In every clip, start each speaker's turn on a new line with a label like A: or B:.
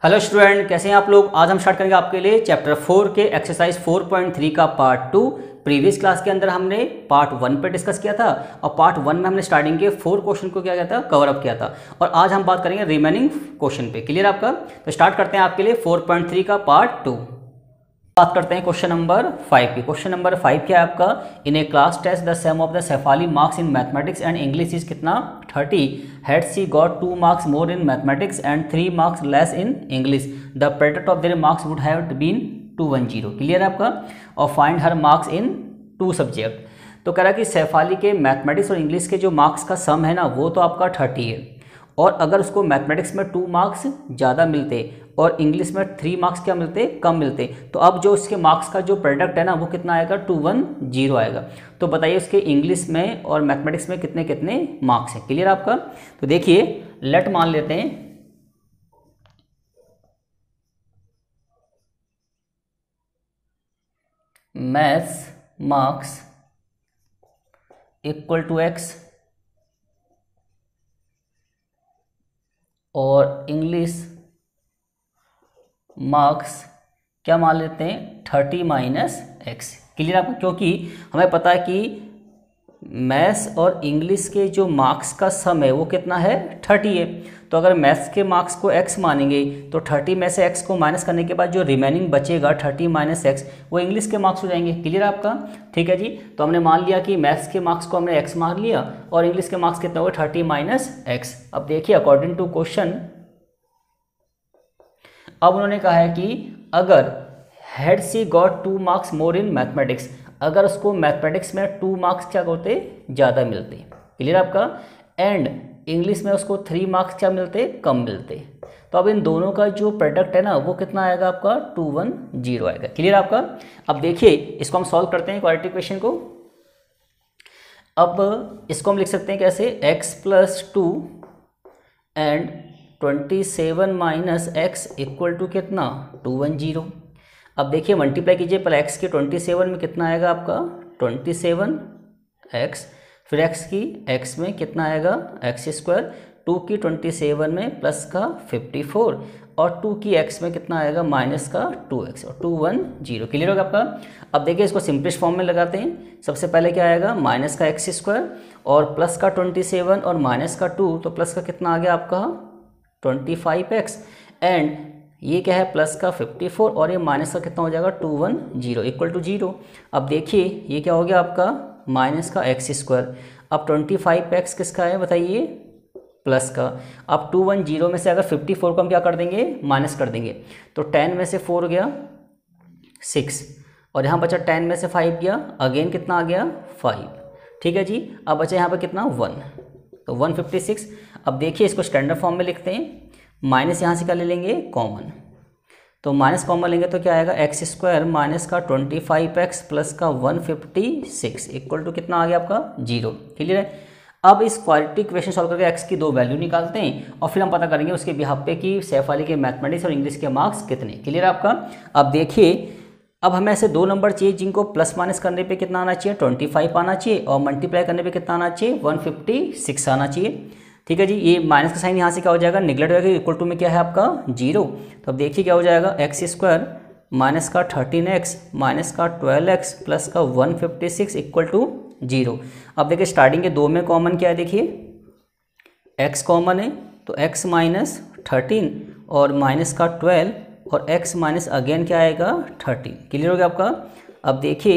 A: Hello student, कैसे हैं आप लोग। आज हम स्टार्ट करेंगे आपके लिए चैप्टर 4 के एक्सरसाइज 4.3 का पार्ट 2। प्रीवियस क्लास के अंदर हमने पार्ट 1 पे डिस्कस किया था और पार्ट 1 में हमने स्टार्टिंग के 4 क्वेश्चन को क्या किया था, कवर अप किया था। और आज हम बात करेंगे रिमेनिंग क्वेश्चन पे। क्लियर आपका? तो स्टार्ट करते हैं आपके लिए 4.3 का पार्ट 2। बात करते हैं क्वेश्चन नंबर 5 की। क्वेश्चन नंबर 5 क्या है आपका, in a class test the sum of the Shefali marks in mathematics and English is कितना 30। Had she got 2 marks more in mathematics and 3 marks less in English, the product of their marks would have been 210। Clear है आपका? और find her marks in 2 subject. तो कह रहा है कि शेफाली के मैथमेटिक्स और इंग्लिश के जो मार्क्स का सम है ना, वो तो आपका 30 है। और अगर उसको मैथमेटिक्स में 2 मार्क्स ज़्यादा मिलते और इंग्लिश में 3 मार्क्स क्या मिलते, कम मिलते, तो अब जो उसके मार्क्स का जो प्रोडक्ट है ना, वो कितना आएगा, 210 आएगा। तो बताइए उसके इंग्लिश में और मैथमेटिक्स में कितने कितने मार्क्स हैं। क्लियर आपका? तो देखिए, लेट मान लेते हैं maths marks equal to x और इंग्लिश मार्क्स क्या मान लेते हैं, 30 माइनस एक्स। क्लियर आपको? क्योंकि हमें पता है कि मैथ्स और इंग्लिश के जो मार्क्स का सम है वो कितना है, 30 है। तो अगर मैथ्स के मार्क्स को x मानेंगे तो 30 में से x को माइनस करने के बाद जो रिमेनिंग बचेगा 30 माइनस एक्स, वो इंग्लिश के मार्क्स हो जाएंगे। क्लियर आपका? ठीक है जी। तो हमने मान लिया कि मैथ्स के मार्क्स को हमने x मान लिया और इंग्लिश के मार्क्स कितने हो गए, 30 माइनस एक्स। अब देखिए, अकॉर्डिंग टू क्वेश्चन, अब उन्होंने कहा है कि अगर had she got 2 marks more in mathematics, अगर उसको मैथमेटिक्स में 2 मार्क्स क्या होते, ज़्यादा मिलते। क्लियर आपका? एंड इंग्लिश में उसको 3 मार्क्स क्या मिलते, कम मिलते। तो अब इन दोनों का जो प्रोडक्ट है ना, वो कितना आएगा आपका, 210 आएगा। क्लियर आपका? अब देखिए, इसको हम सॉल्व करते हैं क्वाड्रेटिक इक्वेशन को। अब इसको हम लिख सकते हैं कैसे, x + 2 and 27 minus x equal to कितना, 210। अब देखिए, मल्टीप्लाई कीजिए पर x के 27 में कितना आएगा आपका, 27x, फिर x की x में कितना आएगा, x², 2 की 27 में प्लस का 54 और 2 की x में कितना आएगा, माइनस का 2x और 210। क्लियर होगा आपका? अब देखिए, इसको सिंपलेस्ट फॉर्म में लगाते हैं। सबसे पहले क्या आएगा, माइनस का x² और प्लस का 27 और माइनस का 2, तो प्लस का कितना आ गया आपका 25x एंड ये क्या है, प्लस का 54 और ये माइनस का कितना हो जाएगा, 210 इक्वल टू 0। अब देखिए, ये क्या हो गया आपका, माइनस का x²। अब 25x किसका है बताइए, प्लस का। अब 210 में से अगर 54 को हम क्या कर देंगे, माइनस कर देंगे, तो 10 में से 4 गया 6 और यहाँ बचा 10 में से 5 गया, अगेन कितना आ गया 5। ठीक है जी। अब बचा यहाँ पर कितना 1, तो 156। अब देखिए, इसको स्टैंडर्ड फॉर्म में लिखते हैं। माइनस यहाँ से क्या ले लेंगे, कॉमन, तो माइनस कॉमन लेंगे तो क्या आएगा, x² माइनस का 25x प्लस का 156 इक्वल टू कितना आ गया आपका 0। क्लियर है? अब इस क्वाड्रेटिक इक्वेशन सॉल्व करके x की 2 वैल्यू निकालते हैं और फिर हम पता करेंगे उसके बिहाफ पे कि शेफाली के मैथमेटिक्स और इंग्लिश के मार्क्स कितने। क्लियर है आपका? अब देखिए, अब हमें ऐसे 2 नंबर चाहिए जिनको प्लस माइनस करने पे कितना आना चाहिए, 25 आना चाहिए और मल्टीप्लाई करने पे कितना आना चाहिए, 156 आना चाहिए। ठीक है जी। ये माइनस का साइन यहाँ से क्या हो जाएगा, निगलेक्ट हो जाएगा, इक्वल टू में क्या है आपका 0। तो अब देखिए क्या हो जाएगा, x² माइनस का 13x माइनस का 12x प्लस का 156 इक्वल टू 0। अब देखिए, स्टार्टिंग के 2 में कॉमन क्या है, देखिए x कॉमन है तो x माइनस 13 और माइनस का 12 और x माइनस अगेन क्या आएगा 13। क्लियर हो गया आपका? अब देखिए,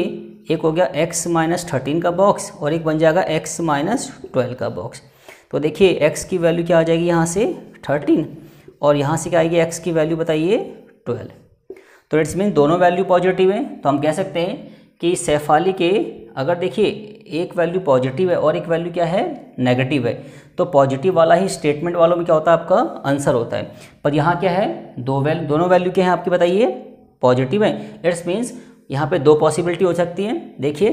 A: एक हो गया x माइनस 13 का बॉक्स और एक बन जाएगा x माइनस 12 का बॉक्स। तो देखिए, x की वैल्यू क्या आ जाएगी यहाँ से 13 और यहाँ से क्या आएगी x की वैल्यू बताइए 12। तो इट्स मीन दोनों वैल्यू पॉजिटिव है। तो हम कह सकते हैं कि शेफाली के, अगर देखिए एक वैल्यू पॉजिटिव है और एक वैल्यू क्या है, नेगेटिव है, तो पॉजिटिव वाला ही स्टेटमेंट वालों में क्या होता है, आपका आंसर होता है। पर यहाँ क्या है, दोनों वैल्यू क्या है आपकी बताइए, पॉजिटिव है। इट्स मीन्स यहाँ पे 2 पॉसिबिलिटी हो सकती है। देखिए,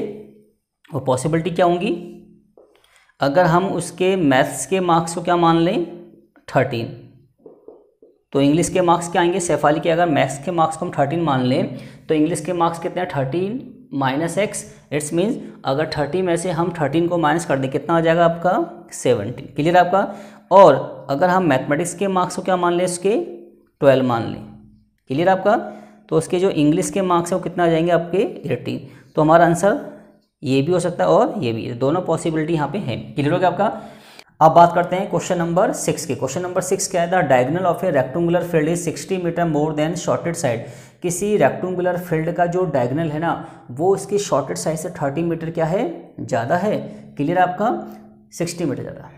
A: वो पॉसिबिलिटी क्या होंगी, अगर हम उसके मैथ्स के मार्क्स को क्या मान लें 13, तो इंग्लिश के मार्क्स क्या आएंगे, शेफाली के अगर मैथ्स के मार्क्स को हम 13 मान लें तो इंग्लिश के मार्क्स कितने हैं, 13 माइनस एक्स। इट्स मीन्स अगर 30 में से हम 13 को माइनस कर दें, कितना आ जाएगा आपका 17। क्लियर आपका? और अगर हम मैथमेटिक्स के मार्क्स को क्या मान लें, इसके 12 मान लें, क्लियर आपका। तो उसके जो इंग्लिश के मार्क्स हैं वो कितना आ जाएंगे आपके 18। तो हमारा आंसर ये भी हो सकता है और ये भी, दोनों पॉसिबिलिटी यहाँ पे है। क्लियर हो गया आपका। अब बात करते हैं क्वेश्चन नंबर 6 के। क्वेश्चन नंबर 6 क्या है, the diagonal of a rectangular field is 60 metre more than shorted side. किसी रेक्टेंगुलर फील्ड का जो डायगोनल है ना वो इसकी शॉर्टेड साइड से 30 मीटर क्या है, ज़्यादा है। क्लियर आपका, 60 मीटर ज़्यादा।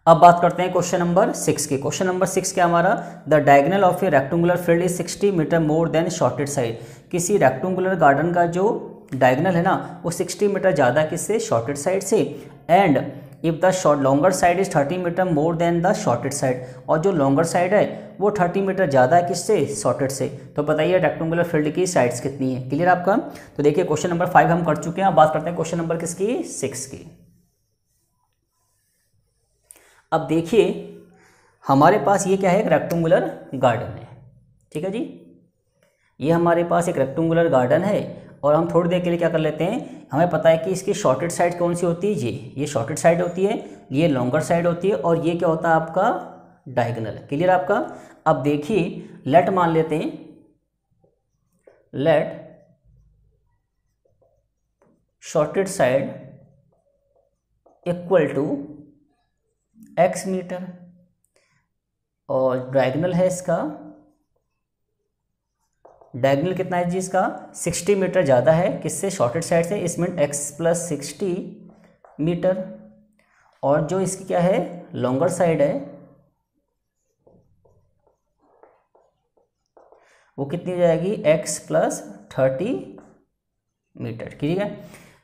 A: अब बात करते हैं क्वेश्चन नंबर 6 के। क्वेश्चन नंबर 6 क्या हमारा, the diagonal of a rectangular field is 60 metre more than shorted side. किसी रेक्टेंगुलर गार्डन का जो डायगोनल है ना वो 60 मीटर ज़्यादा किससे, शॉर्टेड साइड से। And if the longer side is 30 metre more than the shorted side, और जो लॉन्गर साइड है वो 30 मीटर ज़्यादा है किससे, शॉर्टेड से। तो बताइए रेक्टेंगुलर फील्ड की साइड्स कितनी है। क्लियर आपका। तो देखिए क्वेश्चन नंबर 5 हम कर चुके हैं। अब बात करते हैं क्वेश्चन नंबर किसकी, 6 की। अब देखिए हमारे पास ये क्या है, एक रेक्टेंगुलर गार्डन है, ठीक है जी। ये हमारे पास एक रेक्टेंगुलर गार्डन है और हम थोड़ी देर के लिए क्या कर लेते हैं, हमें पता है कि इसकी शॉर्टेड साइड कौन सी होती है, ये शॉर्टेड साइड होती है, ये लॉन्गर साइड होती है, और ये क्या होता है आपका डायगोनल। क्लियर आपका। अब देखिए लेट मान लेते हैं, let shorted side equal to x metre और डायगोनल है इसका, डायगोनल कितना है जी इसका, 60 मीटर ज़्यादा है किससे, शॉर्टेड साइड से। इसमें x प्लस 60 मीटर, और जो इसकी क्या है लॉन्गर साइड है वो कितनी हो जाएगी, x प्लस 30 मीटर। ठीक है,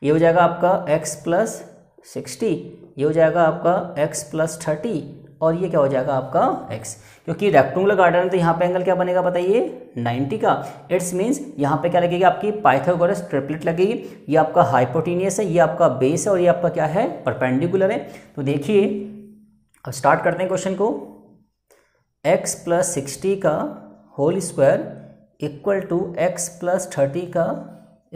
A: ये हो जाएगा आपका x प्लस 60, ये हो जाएगा आपका x प्लस 30, और ये क्या हो जाएगा आपका x। क्योंकि रेक्टेंगुलर गार्डन है तो यहाँ पे एंगल क्या बनेगा बताइए, 90 का। इट्स मीन्स यहाँ पे क्या लगेगी आपकी पाइथागोरस ट्रिपलेट लगेगी। ये आपका हाइपोटेनियस है, ये आपका बेस है, और ये आपका क्या है परपेंडिकुलर है। तो देखिए अब स्टार्ट करते हैं क्वेश्चन को। x प्लस 60 का whole square equal to x plus 30 का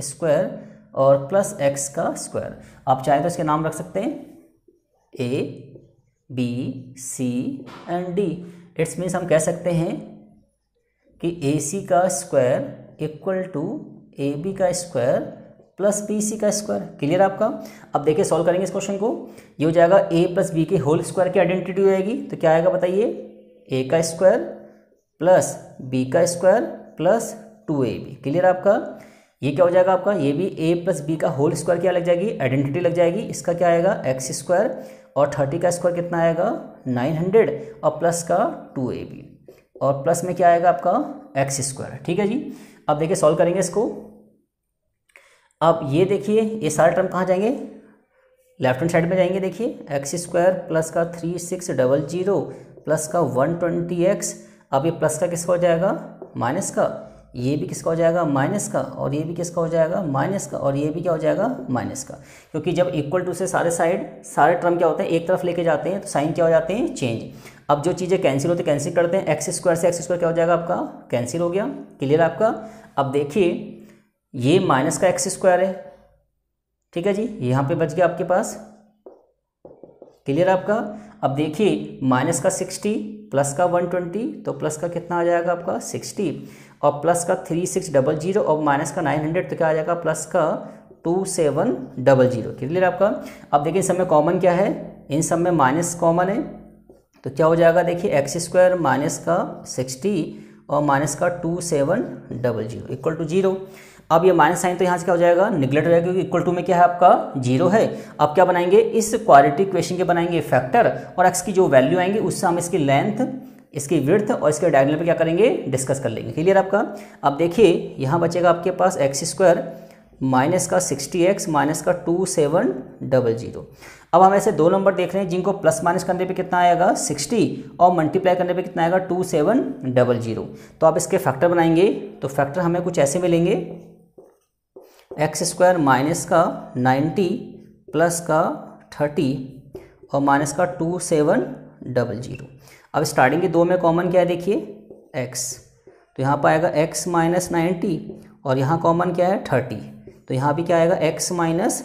A: स्क्वायर और प्लस x का स्क्वायर। आप चाहे तो इसके नाम रख सकते हैं a b c and d। It's means हम कह सकते हैं कि ac का स्क्वायर इक्वल टू ab का स्क्वायर प्लस bc का स्क्वायर। क्लियर आपका। अब देखिए सॉल्व करेंगे इस क्वेश्चन को। ये हो जाएगा a प्लस b के होल स्क्वायर की आइडेंटिटी हो जाएगी, तो क्या आएगा बताइए, a का स्क्वायर प्लस b का स्क्वायर प्लस 2ab। क्लियर आपका। ये क्या हो जाएगा आपका, ये भी a प्लस बी का होल स्क्वायर क्या लग जाएगी, आइडेंटिटी लग जाएगी। इसका क्या आएगा x स्क्वायर, और 30 का स्क्वायर कितना आएगा 900, और प्लस का 2ab, और प्लस में क्या आएगा आपका x स्क्वायर। ठीक है जी। अब देखिए सॉल्व करेंगे इसको। अब ये देखिए ये सारे टर्म कहाँ जाएंगे, लेफ्ट हैंड साइड में जाएंगे। देखिए x स्क्वायर प्लस का 3600 प्लस का 120x। अब ये प्लस का किसका हो जाएगा, माइनस का, ये भी किसका हो जाएगा माइनस का, और ये भी किसका हो जाएगा माइनस का, और ये भी क्या हो जाएगा माइनस का। क्योंकि जब इक्वल टू से सारे टर्म क्या होते हैं एक तरफ लेके जाते हैं तो साइन क्या हो जाते हैं चेंज। अब जो चीज़ें कैंसिल होती है कैंसिल करते हैं, एक्स स्क्वायर से एक्स स्क्वायर क्या हो जाएगा आपका कैंसिल हो गया। क्लियर आपका। अब देखिए ये माइनस का एक्स स्क्वायर है, ठीक है जी, यहाँ पे बच गया आपके पास। क्लियर आपका। अब देखिए माइनस का 60 प्लस का 120, तो प्लस का कितना आ जाएगा आपका 60, और प्लस का 3600 और माइनस का 900, तो क्या आ जाएगा प्लस का 2700। क्लियर आपका। अब देखिए इन सब में कॉमन क्या है, इन सब में माइनस कॉमन है, तो क्या हो जाएगा देखिए एक्स स्क्वायर माइनस का 60 और माइनस का 2700 इक्वल टू 0। अब ये माइनस साइन तो यहाँ से क्या हो जाएगा निगलेक्ट हो जाएगा, क्योंकि इक्वल टू में क्या है आपका 0 है। अब क्या बनाएंगे, इस क्वाड्रेटिक इक्वेशन के बनाएंगे फैक्टर, और एक्स की जो वैल्यू आएंगे उससे हम इसकी लेंथ, इसकी विड्थ और इसके डायगोनल पे क्या करेंगे डिस्कस कर लेंगे। क्लियर आपका। अब देखिए यहाँ बचेगा आपके पास एक्स स्क्वायर माइनस का 60x माइनस का 2700। अब हम ऐसे दो नंबर देख रहे हैं जिनको प्लस माइनस करने पे कितना आएगा 60 और मल्टीप्लाई करने पे कितना आएगा 2700। तो आप इसके फैक्टर बनाएंगे तो फैक्टर हमें कुछ ऐसे मिलेंगे, एक्स स्क्वायर माइनस का 90 प्लस का 30 और माइनस का 2700। अब स्टार्टिंग के दो में कॉमन क्या है देखिए x, तो यहाँ पर आएगा x माइनस 90 और यहाँ कॉमन क्या है 30, तो यहाँ भी क्या आएगा x minus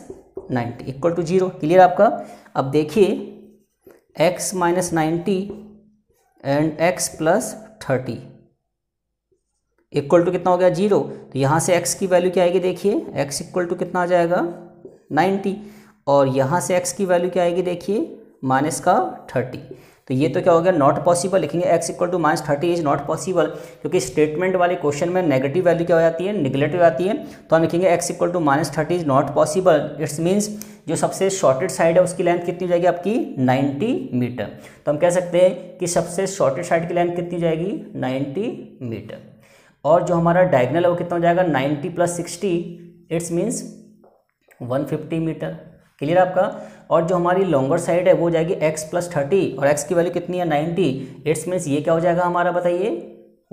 A: 90 equal to 0। Clear आपका। अब देखिए x minus 90 and x plus 30 equal to कितना हो गया 0। तो यहाँ से x की वैल्यू क्या आएगी, देखिए x इक्वल टू कितना आ जाएगा 90, और यहाँ से x की वैल्यू क्या आएगी, देखिए माइनस का 30। तो ये तो क्या हो गया, नॉट पॉसिबल। लिखेंगे x equal to -30 is not possible, क्योंकि स्टेटमेंट वाले क्वेश्चन में नेगेटिव वैल्यू क्या हो जाती है, निगलेक्ट हो जाती है। तो हम लिखेंगे x equal to -30 is not possible. It's means जो सबसे शॉर्टेड साइड है उसकी लेंथ कितनी हो जाएगी आपकी 90 मीटर। तो हम कह सकते हैं कि सबसे शॉर्टेड साइड की लेंथ कितनी जाएगी 90 मीटर, और जो हमारा डायगनल है वो कितना हो जाएगा 90 plus 60, it's means 150 metre. Clear आपका। और जो हमारी लॉन्गर साइड है वो हो जाएगी x प्लस 30, और x की वैल्यू कितनी है 90, इट्स मीन्स ये क्या हो जाएगा हमारा, बताइए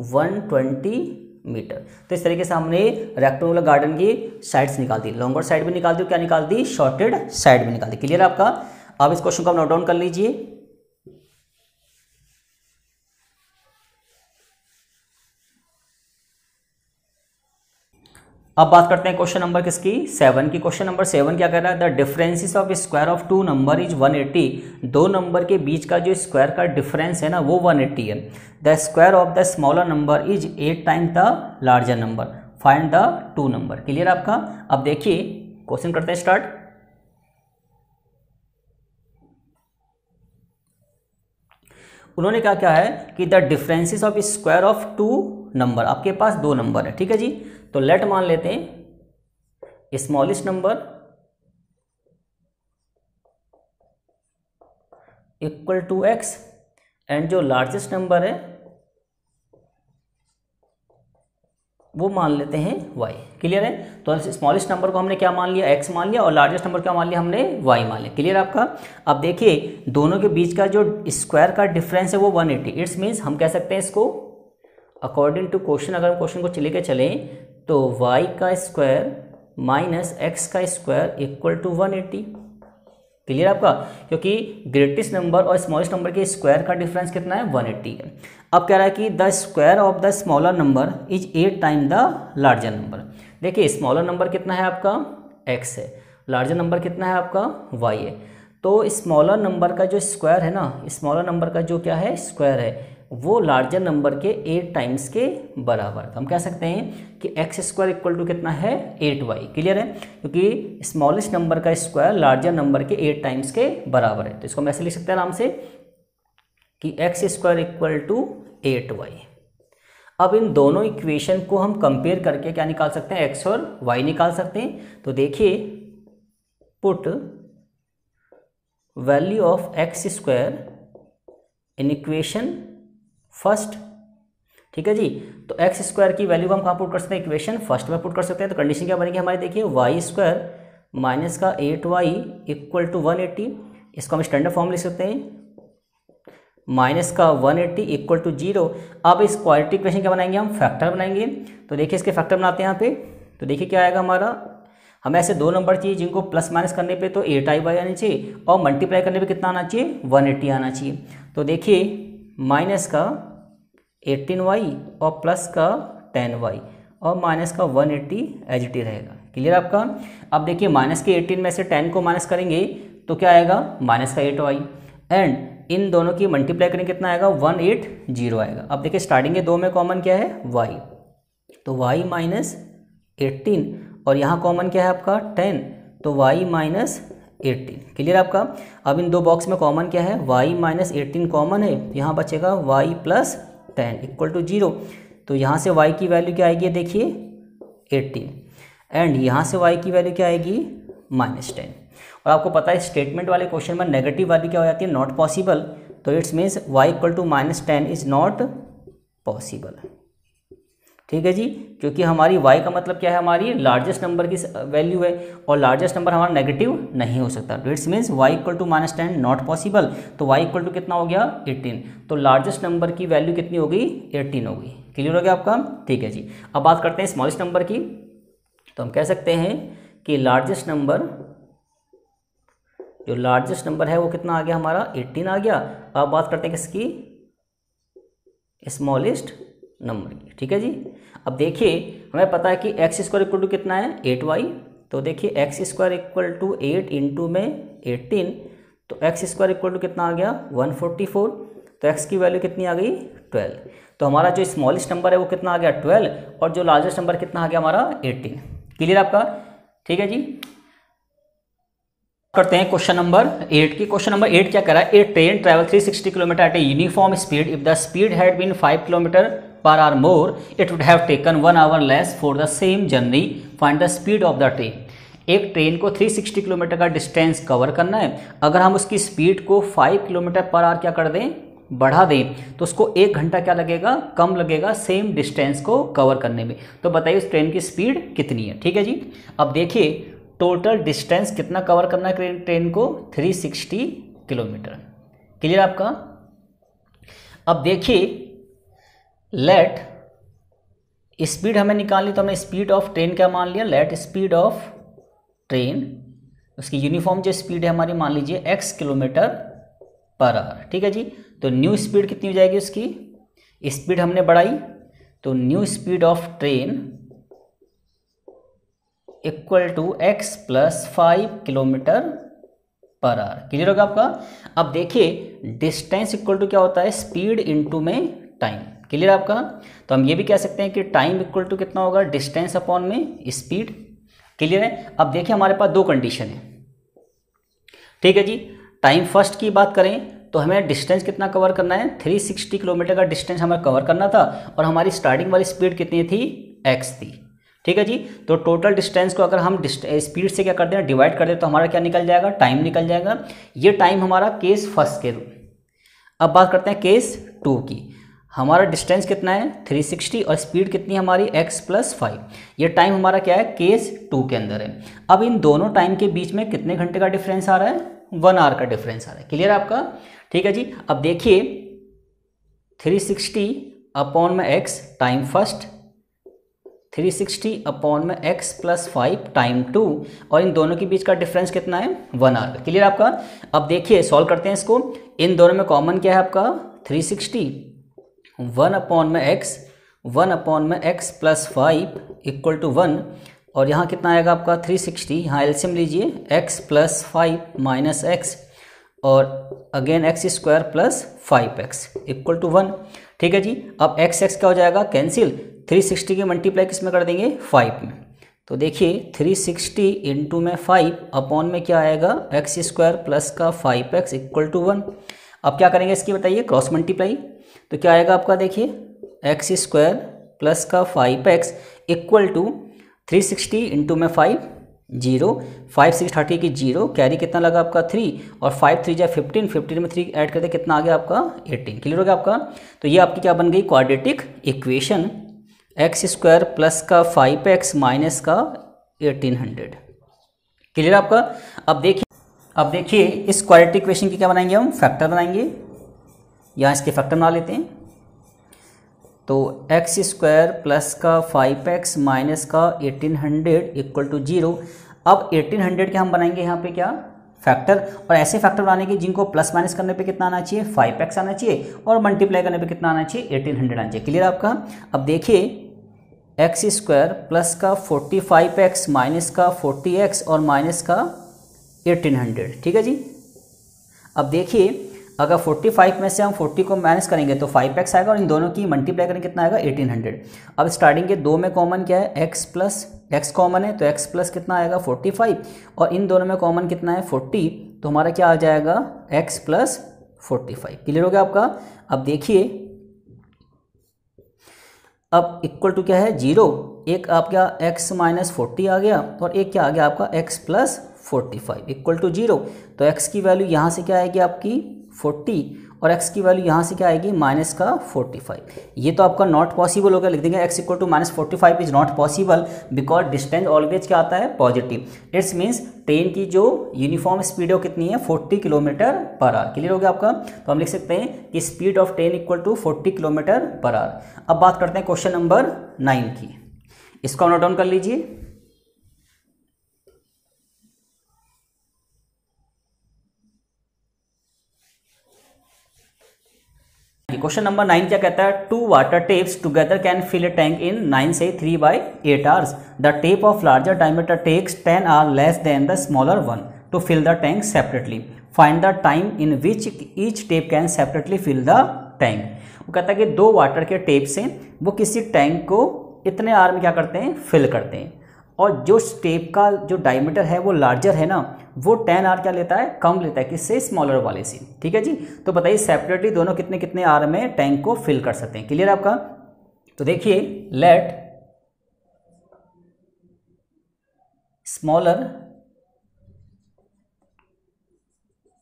A: 120 मीटर। तो इस तरीके से हमने रेक्टेंगुलर गार्डन की साइड्स निकाल दी, लॉन्गर साइड भी निकाल दी, क्या निकाल दी, शॉर्टेड साइड भी निकाल दी। क्लियर आपका। अब इस क्वेश्चन को आप नोट डाउन कर लीजिए। अब बात करते हैं क्वेश्चन नंबर किसकी 7 की। क्वेश्चन नंबर 7 क्या कर रहा है, the differences of square of two number is 180। दो नंबर के बीच का जो स्क्वायर का डिफरेंस है ना वो 180 है। The square of the smaller number is 8 times the larger number, find the two number. Clear आपका। अब देखिए क्वेश्चन करते हैं स्टार्ट। उन्होंने क्या क्या है कि the differences of square of two number, आपके पास दो नंबर है, ठीक है जी। तो लेट मान लेते हैं smallest number equal to x and जो लार्जेस्ट नंबर है वो मान लेते हैं y। क्लियर है। तो स्मॉलेस्ट नंबर को हमने क्या मान लिया, x मान लिया, और लार्जेस्ट नंबर क्या मान लिया हमने, y मान लिया। क्लियर आपका। अब देखिए दोनों के बीच का जो स्क्वायर का डिफरेंस है वो 180, इट्स मीन्स हम कह सकते हैं इसको अकॉर्डिंग टू क्वेश्चन, अगर हम क्वेश्चन को लेके चलें तो y का स्क्वायर माइनस x का स्क्वायर इक्वल टू 180। क्लियर आपका। क्योंकि ग्रेटेस्ट नंबर और स्मॉलेस्ट नंबर के स्क्वायर का डिफरेंस कितना है 180 है। अब कह रहा है कि the square of the smaller number is 8 time the larger number. देखिए स्मॉलर नंबर कितना है आपका x है, लार्जर नंबर कितना है आपका y है। तो स्मॉलर नंबर का जो स्क्वायर है ना, स्मॉलर नंबर का जो क्या है स्क्वायर है वो लार्जर नंबर के 8 टाइम्स के बराबर। तो हम कह सकते हैं कि एक्स स्क्वायर इक्वल टू कितना है 8y। क्लियर है। क्योंकि स्मॉलेस्ट नंबर का स्क्वायर लार्जर नंबर के 8 टाइम्स के बराबर है। तो इसको हम ऐसे लिख सकते हैं आराम से कि x square equal to 8y। अब इन दोनों इक्वेशन को हम कंपेयर करके क्या निकाल सकते हैं, x और y निकाल सकते हैं। तो देखिए put value of x square in equation first. ठीक है जी। तो एक्स स्क्वायर की वैल्यू को हम कहाँ पुट कर सकते हैं, इक्वेशन फर्स्ट में पुट कर सकते हैं। तो कंडीशन क्या बनेगी हमारी, देखिए वाई स्क्वायर माइनस का 8y इक्वल टू 180। इसको हम स्टैंडर्ड फॉर्म लिख सकते हैं, माइनस का 180 इक्वल टू 0। अब इस क्वाड्रेटिक इक्वेशन क्या बनाएंगे हम, फैक्टर बनाएंगे। तो देखिए इसके फैक्टर बनाते हैं यहाँ पे। तो देखिए क्या आएगा हमारा, हमें ऐसे दो नंबर चाहिए जिनको प्लस माइनस करने पे तो 8i आनी चाहिए, और मल्टीप्लाई करने पे कितना आना चाहिए 180 आना चाहिए। तो देखिए माइनस का 18y और प्लस का 10y और माइनस का 180 एज इट रहेगा। क्लियर आपका। अब देखिए माइनस के 18 में से 10 को माइनस करेंगे तो क्या आएगा माइनस का 8y, एंड इन दोनों की मल्टीप्लाई करेंगे कितना आएगा 180 आएगा। अब देखिए स्टार्टिंग के दो में कॉमन क्या है y, तो y माइनस 18, और यहाँ कॉमन क्या है आपका 10, तो y माइनस 18। क्लियर आपका। अब इन दो बॉक्स में कॉमन क्या है, y माइनस 18 कॉमन है, यहाँ बचेगा y प्लस 10 इक्वल टू 0। तो यहाँ से y की वैल्यू क्या आएगी देखिए 18, एंड यहाँ से y की वैल्यू क्या आएगी -10। और आपको पता है स्टेटमेंट वाले क्वेश्चन में नेगेटिव वैल्यू क्या हो जाती है, नॉट पॉसिबल। तो it's means y equal to -10 is not possible. ठीक है जी। क्योंकि हमारी y का मतलब क्या है, हमारी लार्जेस्ट नंबर की वैल्यू है, और लार्जेस्ट नंबर हमारा नेगेटिव नहीं हो सकता। तो it's means y equal to -10 not possible. तो y इक्वल टू कितना हो गया 18। तो लार्जेस्ट नंबर की वैल्यू कितनी हो गई 18 हो गई। क्लियर हो गया आपका। ठीक है जी। अब बात करते हैं स्मॉलेस्ट नंबर की। तो हम कह सकते हैं कि लार्जेस्ट नंबर, जो लार्जेस्ट नंबर है वो कितना आ गया हमारा 18 आ गया। अब बात करते हैं किसकी, स्मॉलेस्ट नंबर की। ठीक है जी। अब देखिए हमें पता है कि एक्स स्क्वायर इक्वल टू कितना है 8y। तो देखिए x square equal to 8 into में 18, तो एक्स स्क्वायर इक्वल टू कितना आ गया 144। तो x की वैल्यू कितनी आ गई 12। तो हमारा जो स्मॉलेस्ट नंबर है वो कितना आ गया 12 और जो लार्जेस्ट नंबर कितना आ गया हमारा 18। क्लियर आपका? ठीक है जी। करते हैं क्वेश्चन नंबर 8 की। क्वेश्चन नंबर 8 क्या कह रहा है, a train travel 360 kilometre at a uniform speed if the speed had been 5 kilometre per hour more it would have taken 1 hour less for the same journey, find the speed of the train. एक train को 360 kilometre का distance cover करना है, अगर हम उसकी speed को 5 kilometre per our क्या कर दें, बढ़ा दें, तो उसको 1 घंटा क्या लगेगा, कम लगेगा सेम डिस्टेंस को कवर करने में। तो बताइए उस ट्रेन की स्पीड कितनी है। ठीक है जी। अब देखिए टोटल डिस्टेंस कितना कवर करना है ट्रेन को, 360 किलोमीटर। क्लियर आपका? अब देखिए लेट स्पीड हमें निकालनी, तो हमने स्पीड ऑफ ट्रेन क्या मान लिया, लेट स्पीड ऑफ ट्रेन, उसकी यूनिफॉर्म जो स्पीड है हमारी मान लीजिए x किलोमीटर पर आवर। ठीक है जी। तो न्यू स्पीड कितनी हो जाएगी उसकी, स्पीड हमने बढ़ाई तो new speed of train equal to x plus 5 kilometre per hour. Clear होगा आपका? अब देखिए डिस्टेंस इक्वल टू क्या होता है, स्पीड इनटू में टाइम। क्लियर आपका? तो हम ये भी कह सकते हैं कि टाइम इक्वल टू कितना होगा, डिस्टेंस अपॉन में स्पीड। क्लियर है? अब देखिए हमारे पास दो कंडीशन है। ठीक है जी। टाइम फर्स्ट की बात करें तो हमें डिस्टेंस कितना कवर करना है, 360 किलोमीटर का डिस्टेंस हमें कवर करना था और हमारी स्टार्टिंग वाली स्पीड कितनी थी, x थी। ठीक है जी। तो टोटल डिस्टेंस को अगर हम स्पीड से क्या कर दें, डिवाइड कर दें, तो हमारा क्या निकल जाएगा, टाइम निकल जाएगा। ये टाइम हमारा केस फर्स्ट के। अब बात करते हैं केस 2 की। हमारा डिस्टेंस कितना है 360 और स्पीड कितनी है हमारी x प्लस 5। ये टाइम हमारा क्या है, केस 2 के अंदर है। अब इन दोनों टाइम के बीच में कितने घंटे का डिफरेंस आ रहा है, 1 आवर का डिफरेंस आ रहा है। क्लियर आपका? ठीक है जी। अब देखिए 360 अपॉन में x टाइम फर्स्ट, 360 अपॉन में x प्लस 5 टाइम 2, और इन दोनों के बीच का डिफरेंस कितना है, 1 आवर का। क्लियर आपका? अब देखिए सॉल्व करते हैं इसको। इन दोनों में कॉमन क्या है आपका, 360, 1 अपॉन में x, 1 अपॉन में x प्लस 5 इक्वल टू 1, और यहाँ कितना आएगा आपका 360, यहाँ एलसीएम लीजिए, x प्लस 5 माइनस x और again x square plus 5x equal to 1। ठीक है जी। अब x क्या हो जाएगा, कैंसिल, 360 की मल्टीप्लाई किस में कर देंगे, 5 में। तो देखिए 360 इंटू में 5 अपॉन में क्या आएगा, एक्स स्क्वायर प्लस का 5x इक्वल टू 1। अब क्या करेंगे इसकी बताइए, क्रॉस मल्टीप्लाई। तो क्या आएगा आपका, देखिए एक्स स्क्वायर प्लस का 5x इक्वल टू 360 इंटू में 5, 0, 5 6 30 की 0, कैरी कितना लगा आपका 3, और 5 3 जा 15, 15 में 3 ऐड करते कितना आ गया आपका 18। क्लियर हो गया आपका? तो ये आपकी क्या बन गई, quadratic equation, x square plus का 5x माइनस का 1800। क्लियर आपका? अब देखिए इस क्वाड्रेटिक इक्वेशन की क्या बनाएंगे हम, फैक्टर बनाएंगे। यहाँ इसके फैक्टर बना लेते हैं। तो एक्स स्क्वायर प्लस का 5x माइनस का 1800 इक्वल टू 0। अब 1800 के हम बनाएंगे यहाँ पे क्या, फैक्टर, और ऐसे फैक्टर बनाने के जिनको प्लस माइनस करने पे कितना आना चाहिए, 5x आना चाहिए, और मल्टीप्लाई करने पे कितना आना चाहिए, 1800 आना चाहिए। क्लियर आपका? अब देखिए एक्स स्क्वायर प्लस का 45x माइनस का 40x और माइनस का 1800। ठीक है जी। अब देखिए अगर 45 में से हम 40 को माइनस करेंगे तो 5x आएगा, और इन दोनों की मल्टीप्लाई करेंगे कितना आएगा, 1800। अब स्टार्टिंग के दो में कॉमन क्या है, x प्लस, x कॉमन है तो x प्लस कितना आएगा 45, और इन दोनों में कॉमन कितना है 40, तो हमारा क्या आ जाएगा x प्लस 45। क्लियर हो गया आपका? अब देखिए अब इक्वल टू क्या है 0, एक आपका x माइनस 40 आ गया, और एक क्या आ गया आपका x प्लस 45 इक्वल टू 0। तो x की वैल्यू यहाँ से क्या आएगी आपकी 40, और x की वैल्यू यहाँ से क्या आएगी माइनस का 45। ये तो आपका नॉट पॉसिबल हो गया, लिख देंगे x equal to minus 45 is not possible because distance always क्या आता है, पॉजिटिव। इट्स मीन्स ट्रेन की जो यूनिफॉर्म स्पीड है वो कितनी है, 40 किलोमीटर पर आवर। क्लियर हो गया आपका? तो हम लिख सकते हैं कि speed of train equal to 40 kilometre per hour. अब बात करते हैं क्वेश्चन नंबर 9 की। इसको नोट डाउन कर लीजिए। क्वेश्चन नंबर 9 क्या कहता है, 2 water taps together can fill a tank in 9 से 3/8 hours. The tap of larger diameter takes 10 hour less than the smaller one to fill the tank separately. Find the time in which each tap can separately fill the tank. वो कहता है कि दो water के tape से वो किसी tank को इतने आर में क्या करते हैं, फिल करते हैं, और जो टेप का जो डायमीटर है वो लार्जर है ना, वो 10 आर क्या लेता है, कम लेता है किससे, स्मॉलर वाले से। ठीक है जी, तो बताइए सेपरेटली दोनों कितने कितने आर में टैंक को फिल कर सकते हैं। क्लियर आपका। तो देखिए let smaller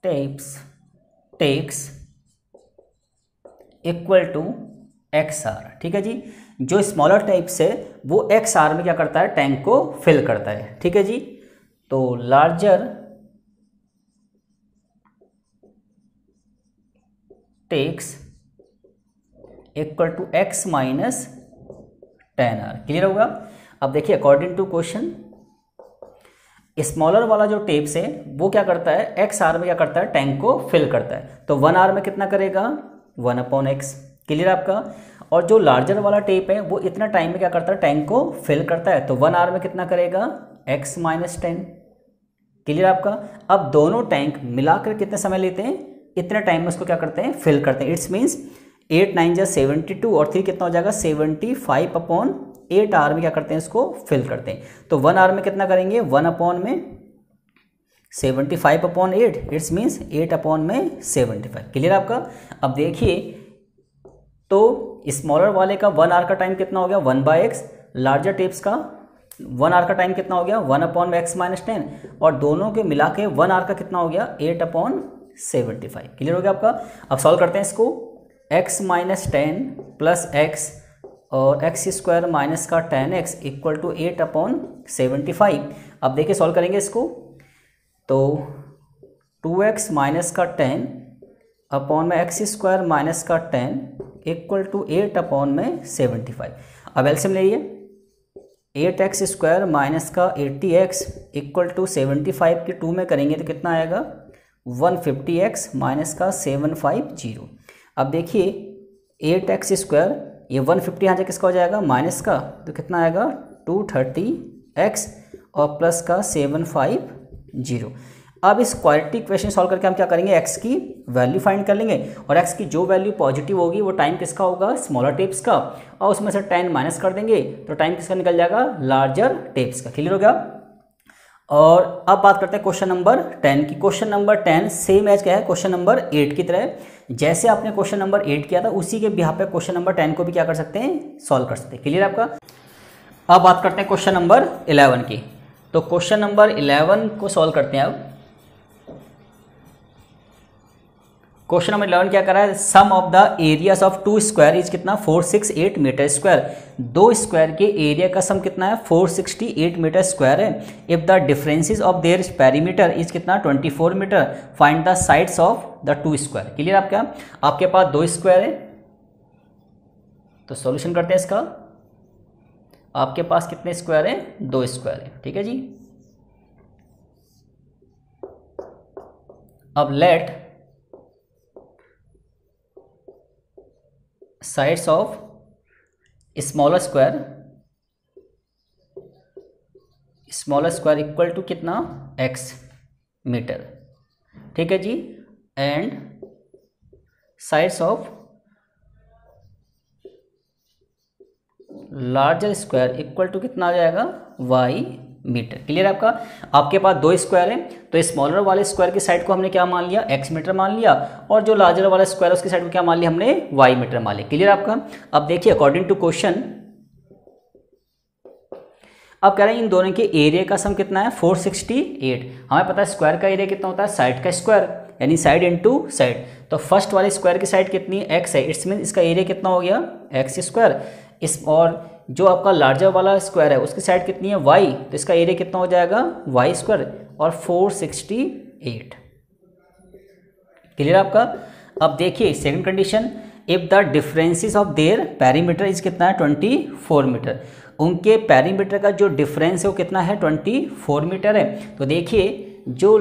A: taps equal to x r. ठीक है जी, जो स्मॉलर टेप्स है वो एक्स आर में क्या करता है, टैंक को फिल करता है। ठीक है जी, तो larger taps equal to x minus 10 r. Clear होगा। अब देखिए अकॉर्डिंग टू क्वेश्चन स्मॉलर वाला जो टेप्स है वो क्या करता है, एक्स आर में क्या करता है, टैंक को फिल करता है। तो 1 आर में कितना करेगा, 1/x। क्लियर आपका। और जो लार्जर वाला टेप है वो इतना टाइम में क्या करता है, टैंक को फिल करता है। तो 1 आर में कितना करेगा, x माइनस 10। क्लियर आपका। अब दोनों टैंक मिलाकर कितने समय लेते हैं, इतने टाइम में उसको क्या करते हैं, फिल करते हैं। इट्स मीन्स 8 9 जा 72 और 3 कितना हो जाएगा, 75/8 आर में क्या करते हैं, इसको फिल करते हैं। तो 1 आर में कितना करेंगे, 1/75/8 इट्स मीन्स 8/75। क्लियर आपका। अब देखिए तो स्मॉलर वाले का 1 आर का टाइम कितना हो गया, 1/x। लार्जर टेप्स का 1 आर का टाइम कितना हो गया, 1/x माइनस 10। और दोनों के मिला के 1 आर का कितना हो गया, 8/75। क्लियर हो गया आपका। अब सॉल्व करते हैं इसको। x माइनस 10 प्लस x और x स्क्वायर माइनस का 10x इक्वल टू 8/75। अब देखिए सॉल्व करेंगे इसको। तो 2x माइनस का 10 अपॉन में x स्क्वायर माइनस का 10 इक्वल टू 8/75। अब एलसीएम ले लीजिए। 8x स्क्वायर माइनस का 80x इक्वल टू 75 की 2 में करेंगे तो कितना आएगा, 150x माइनस का 750। अब देखिए 8x स्क्वायर, ये 150 यहाँ से किसका हो जाएगा, माइनस का, तो कितना आएगा 230x और प्लस का 750। अब इस क्वाड्रेटिक इक्वेशन सॉल्व करके हम क्या करेंगे, x की वैल्यू फाइंड कर लेंगे। और x की जो वैल्यू पॉजिटिव होगी वो टाइम किसका होगा, स्मॉलर टेप्स का, और उसमें से 10 माइनस कर देंगे तो टाइम किसका निकल जाएगा, लार्जर टेप्स का। क्लियर हो गया। और अब बात करते हैं क्वेश्चन नंबर 10 की। क्वेश्चन नंबर 10 सेम एज क्या है क्वेश्चन नंबर 8 की तरह। जैसे आपने क्वेश्चन नंबर 8 किया था उसी के बिहाफ पे क्वेश्चन नंबर 10 को भी क्या कर सकते हैं, सॉल्व कर सकते हैं। क्लियर आपका। अब बात करते हैं क्वेश्चन नंबर 11 की। तो क्वेश्चन नंबर 11 को सॉल्व करते हैं। अब क्वेश्चन नंबर 11 क्या कर रहा है, sum of the areas of 2 square is कितना, 468 मीटर स्क्वायर। 2 स्क्वायर के एरिया का सम कितना है, 468 मीटर स्क्वायर है। If the differences of their perimeter is कितना, 24 metre. Find the sides of the 2 square. Clear आपका। आपके पास 2 स्क्वायर है तो सॉल्यूशन करते हैं इसका। आपके पास कितने स्क्वायर है, 2 स्क्वायर है। ठीक है जी। अब let sides of smaller square equal to कितना, x मीटर। ठीक है जी। And sides of larger square equal to कितना आ जाएगा, y मीटर। क्लियर आपका। आपके पास 2 स्क्वायर है तो स्मॉलर वाले स्क्वायर की साइड को हमने क्या मान लिया, x मीटर मान लिया, और जो लार्जर वाला स्क्वायर उसकी साइड को क्या मान लिया हमने, y मीटर मान लिया। क्लियर आपका। अब देखिए अकॉर्डिंग टू क्वेश्चन अब कह रहे हैं इन दोनों के एरिया का सम कितना है, 468। हमें पता है स्क्वायर का एरिया कितना होता है, साइड का स्क्वायर, यानी साइड इंटू साइड। तो फर्स्ट वाले स्क्वायर की साइड कितनी है, x है। इट्स मीन इसका एरिया कितना हो गया, x स्क्वायर। इस और जो आपका लार्जर वाला स्क्वायर है उसकी साइड कितनी है, y, तो इसका एरिया कितना हो जाएगा, y स्क्वायर और 468। क्लियर आपका। अब देखिए second condition, if the differences of their perimeter is कितना है, 24 मीटर। उनके पेरीमीटर का जो डिफरेंस है वो कितना है, 24 मीटर है। तो देखिए जो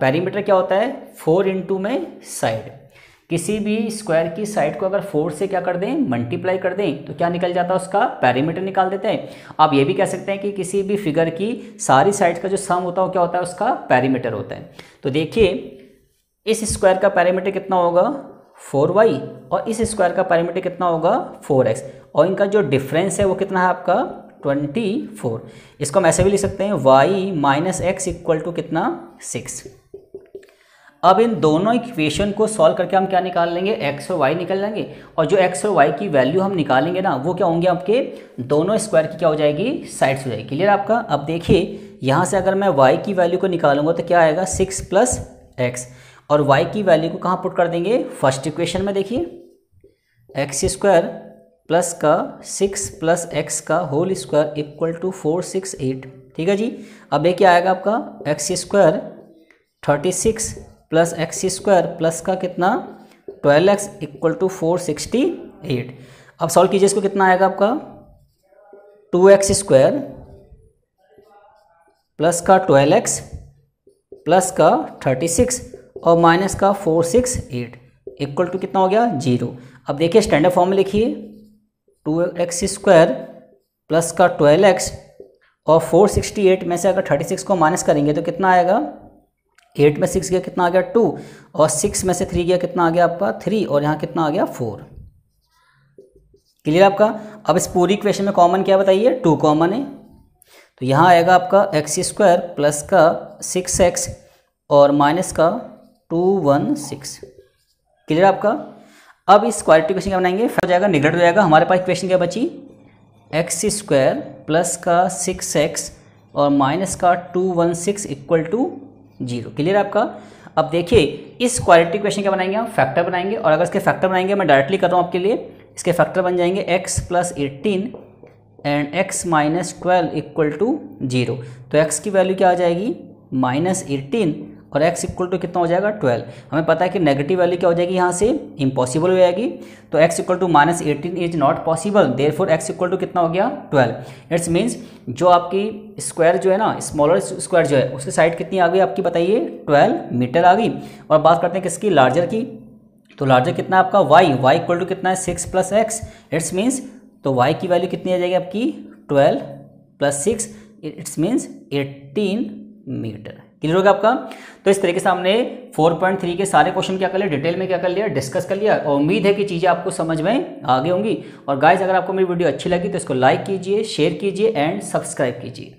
A: पेरीमीटर क्या होता है, 4 इंटू में साइड। किसी भी स्क्वायर की साइड को अगर 4 से क्या कर दें, मल्टीप्लाई कर दें तो क्या निकल जाता है, उसका पेरीमीटर निकाल देते हैं। आप ये भी कह सकते हैं कि किसी भी फिगर की सारी साइड्स का जो सम होता है वो क्या होता है, उसका पेरीमीटर होता है। तो देखिए इस स्क्वायर का पैरामीटर कितना होगा 4y और इस स्क्वायर का पैरामीटर कितना होगा 4x और इनका जो डिफरेंस है वो कितना है आपका 24। इसको हम ऐसे भी लिख सकते हैं y minus x equal to कितना 6। अब इन दोनों इक्वेशन को सॉल्व करके हम क्या निकाल लेंगे x और y निकल लेंगे और जो x और y की वैल्यू हम निकालेंगे ना वो क्या होंगे आपके दोनों स्क्वायर की क्या हो जाएगी साइड्स हो जाएगी। क्लियर आपका। अब देखिए यहाँ से अगर मैं y की वैल्यू को निकालूंगा तो क्या आएगा 6 प्लस एक्स और y की वैल्यू को कहाँ पुट कर देंगे फर्स्ट इक्वेशन में। देखिए एक्स स्क्वायर प्लस का 6 प्लस एक्स का होल स्क्वायर इक्वल टू 468। ठीक है जी। अब देखिए आएगा आपका x square 36 plus x square plus का कितना 12x इक्वल टू 468। अब सॉल्व कीजिए इसको कितना आएगा आपका 2x स्क्वायर प्लस का 12x प्लस का 36 और माइनस का 468 इक्वल टू कितना हो गया 0। अब देखिए स्टैंडर्ड फॉर्म में लिखिए 2x स्क्वायर प्लस का 12x और 468 में से अगर 36 को माइनस करेंगे तो कितना आएगा 8 में 6 गया कितना आ गया 2 और 6 में से 3 गया कितना आ गया आपका 3 और यहाँ कितना आ गया 4। क्लियर आपका। अब इस पूरी इक्वेशन में कॉमन क्या बताइए 2 कॉमन है तो यहाँ आएगा आपका एक्स स्क्वायर प्लस का 6x और माइनस का 216। क्लियर आपका। अब इस क्वाड्रेटिक इक्वेशन क्या बनाएंगे फिर हो जाएगा निगलेक्ट हो जाएगा। हमारे पास इक्वेशन क्या बची एक्स स्क्वायर प्लस का 6x और माइनस का 216 इक्वल टू 0। क्लियर आपका। अब देखिए इस क्वाड्रेटिक इक्वेशन क्या बनाएंगे हम फैक्टर बनाएंगे और अगर इसके फैक्टर बनाएंगे मैं डायरेक्टली कर रहा हूँ आपके लिए। इसके फैक्टर बन जाएंगे x plus 18 and x minus 12 equal to 0। तो x की वैल्यू क्या आ जाएगी माइनस 18 और x इक्वल टू कितना हो जाएगा 12। हमें पता है कि नेगेटिव वैल्यू क्या हो जाएगी यहाँ से इम्पॉसिबल हो जाएगी तो x equal to minus 18 is not possible therefore x equal to कितना हो गया 12। इट्स मीन्स जो आपकी स्क्वायर जो है ना स्मॉलर स्क्वायर जो है उसकी साइड कितनी आ गई आपकी बताइए 12 मीटर आ गई। और बात करते हैं किसकी लार्जर की तो लार्जर कितना है आपका y इक्वल टू कितना है 6 प्लस एक्स। इट्स मीन्स तो y की वैल्यू कितनी आ जाएगी आपकी 12 plus 6 it's means 18 metre. Clear होगा आपका। तो इस तरीके से हमने 4.3 के सारे क्वेश्चन क्या कर लिया डिटेल में क्या कर लिया डिस्कस कर लिया और उम्मीद है कि चीज़ें आपको समझ में आ गई होंगी। और गाइस अगर आपको मेरी वीडियो अच्छी लगी तो इसको लाइक कीजिए शेयर कीजिए एंड सब्सक्राइब कीजिए।